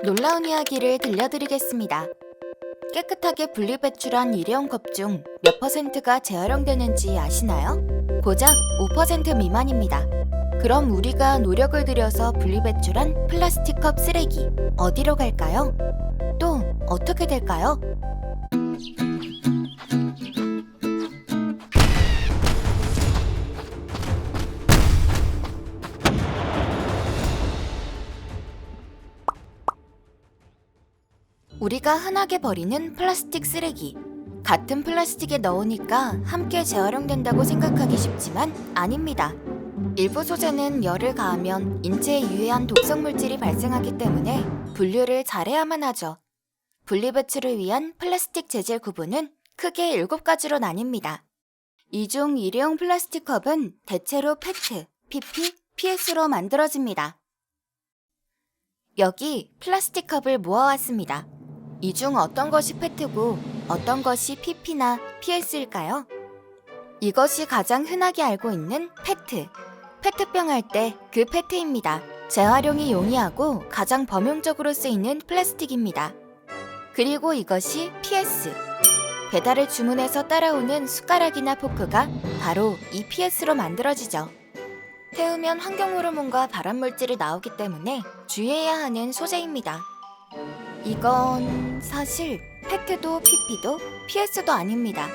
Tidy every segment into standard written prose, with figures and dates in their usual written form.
놀라운 이야기를 들려드리겠습니다. 깨끗하게 분리배출한 일회용 컵 중 몇 퍼센트가 재활용되는지 아시나요? 고작 5% 미만입니다. 그럼 우리가 노력을 들여서 분리배출한 플라스틱 컵 쓰레기 어디로 갈까요? 또 어떻게 될까요? 우리가 흔하게 버리는 플라스틱 쓰레기. 같은 플라스틱에 넣으니까 함께 재활용된다고 생각하기 쉽지만 아닙니다. 일부 소재는 열을 가하면 인체에 유해한 독성 물질이 발생하기 때문에 분류를 잘해야만 하죠. 분리배출을 위한 플라스틱 재질 구분은 크게 7가지로 나뉩니다. 이 중 일회용 플라스틱 컵은 대체로 페트, PP, PS로 만들어집니다. 여기 플라스틱 컵을 모아왔습니다. 이 중 어떤 것이 페트고 어떤 것이 PP나 PS일까요? 이것이 가장 흔하게 알고 있는 페트. 페트병 할 때 그 페트입니다. 재활용이 용이하고 가장 범용적으로 쓰이는 플라스틱입니다. 그리고 이것이 PS. 배달을 주문해서 따라오는 숟가락이나 포크가 바로 이 PS로 만들어지죠. 태우면 환경 호르몬과 발암물질이 나오기 때문에 주의해야 하는 소재입니다. 이건 사실 페트도 PP도 PS도 아닙니다.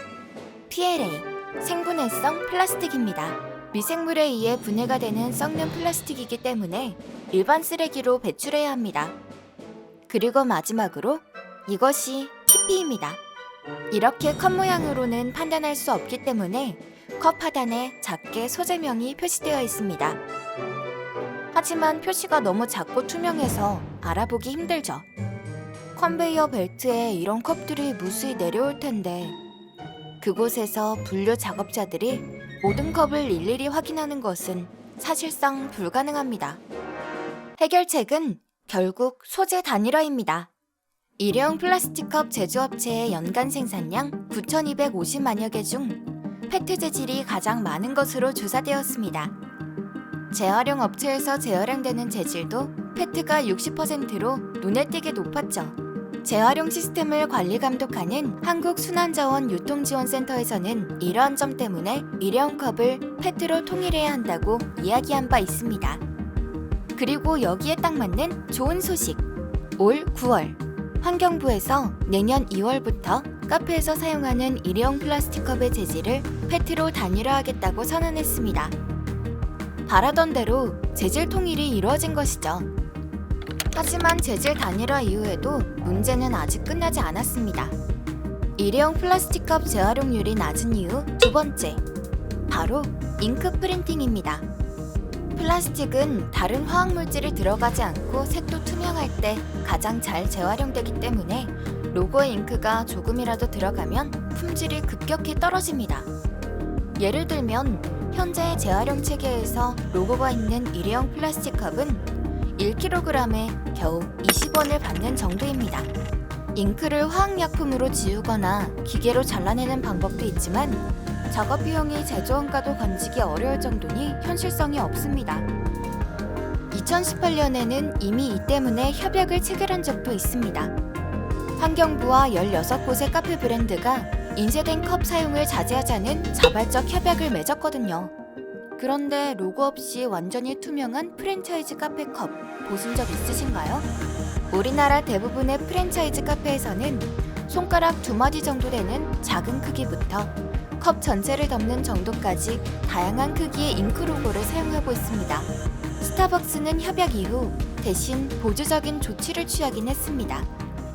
PLA, 생분해성 플라스틱입니다. 미생물에 의해 분해가 되는 썩는 플라스틱이기 때문에 일반 쓰레기로 배출해야 합니다. 그리고 마지막으로 이것이 PP입니다. 이렇게 컵 모양으로는 판단할 수 없기 때문에 컵 하단에 작게 소재명이 표시되어 있습니다. 하지만 표시가 너무 작고 투명해서 알아보기 힘들죠. 컨베이어 벨트에 이런 컵들이 무수히 내려올 텐데 그곳에서 분류 작업자들이 모든 컵을 일일이 확인하는 것은 사실상 불가능합니다. 해결책은 결국 소재 단일화입니다. 일회용 플라스틱 컵 제조업체의 연간 생산량 9,250만여 개 중 페트 재질이 가장 많은 것으로 조사되었습니다. 재활용 업체에서 재활용되는 재질도 페트가 60%로 눈에 띄게 높았죠. 재활용 시스템을 관리 감독하는 한국순환자원유통지원센터에서는 이러한 점 때문에 일회용 컵을 페트로 통일해야 한다고 이야기한 바 있습니다. 그리고 여기에 딱 맞는 좋은 소식! 올 9월 환경부에서 내년 2월부터 카페에서 사용하는 일회용 플라스틱 컵의 재질을 페트로 단일화하겠다고 선언했습니다. 바라던 대로 재질 통일이 이루어진 것이죠. 하지만 재질 단일화 이후에도 문제는 아직 끝나지 않았습니다. 일회용 플라스틱 컵 재활용률이 낮은 이유 두 번째, 바로 잉크 프린팅입니다. 플라스틱은 다른 화학물질이 들어가지 않고 색도 투명할 때 가장 잘 재활용되기 때문에 로고의 잉크가 조금이라도 들어가면 품질이 급격히 떨어집니다. 예를 들면 현재 재활용 체계에서 로고가 있는 일회용 플라스틱 컵은 1kg에 겨우 20원을 받는 정도입니다. 잉크를 화학약품으로 지우거나 기계로 잘라내는 방법도 있지만 작업 비용이 제조원가도 건지기 어려울 정도니 현실성이 없습니다. 2018년에는 이미 이 때문에 협약을 체결한 적도 있습니다. 환경부와 16곳의 카페 브랜드가 인쇄된 컵 사용을 자제하자는 자발적 협약을 맺었거든요. 그런데 로고 없이 완전히 투명한 프랜차이즈 카페 컵 보신 적 있으신가요? 우리나라 대부분의 프랜차이즈 카페에서는 손가락 2마디 정도 되는 작은 크기부터 컵 전체를 덮는 정도까지 다양한 크기의 잉크 로고를 사용하고 있습니다. 스타벅스는 협약 이후 대신 보조적인 조치를 취하긴 했습니다.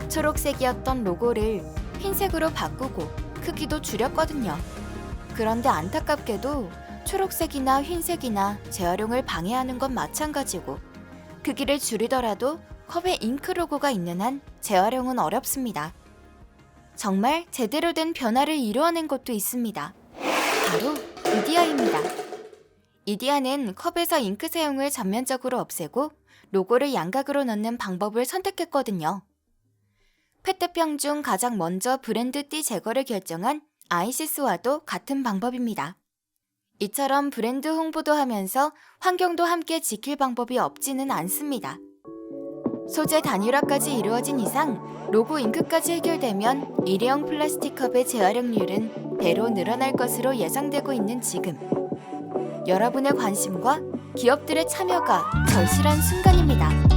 초록색이었던 로고를 흰색으로 바꾸고 크기도 줄였거든요. 그런데 안타깝게도 초록색이나 흰색이나 재활용을 방해하는 건 마찬가지고 크기를 줄이더라도 컵에 잉크 로고가 있는 한 재활용은 어렵습니다. 정말 제대로 된 변화를 이루어낸 것도 있습니다. 바로 이디야입니다. 이디야는 컵에서 잉크 사용을 전면적으로 없애고 로고를 양각으로 넣는 방법을 선택했거든요. 페트병 중 가장 먼저 브랜드 띠 제거를 결정한 아이시스와도 같은 방법입니다. 이처럼 브랜드 홍보도 하면서 환경도 함께 지킬 방법이 없지는 않습니다. 소재 단일화까지 이루어진 이상 로고 잉크까지 해결되면 일회용 플라스틱 컵의 재활용률은 배로 늘어날 것으로 예상되고 있는 지금, 여러분의 관심과 기업들의 참여가 절실한 순간입니다.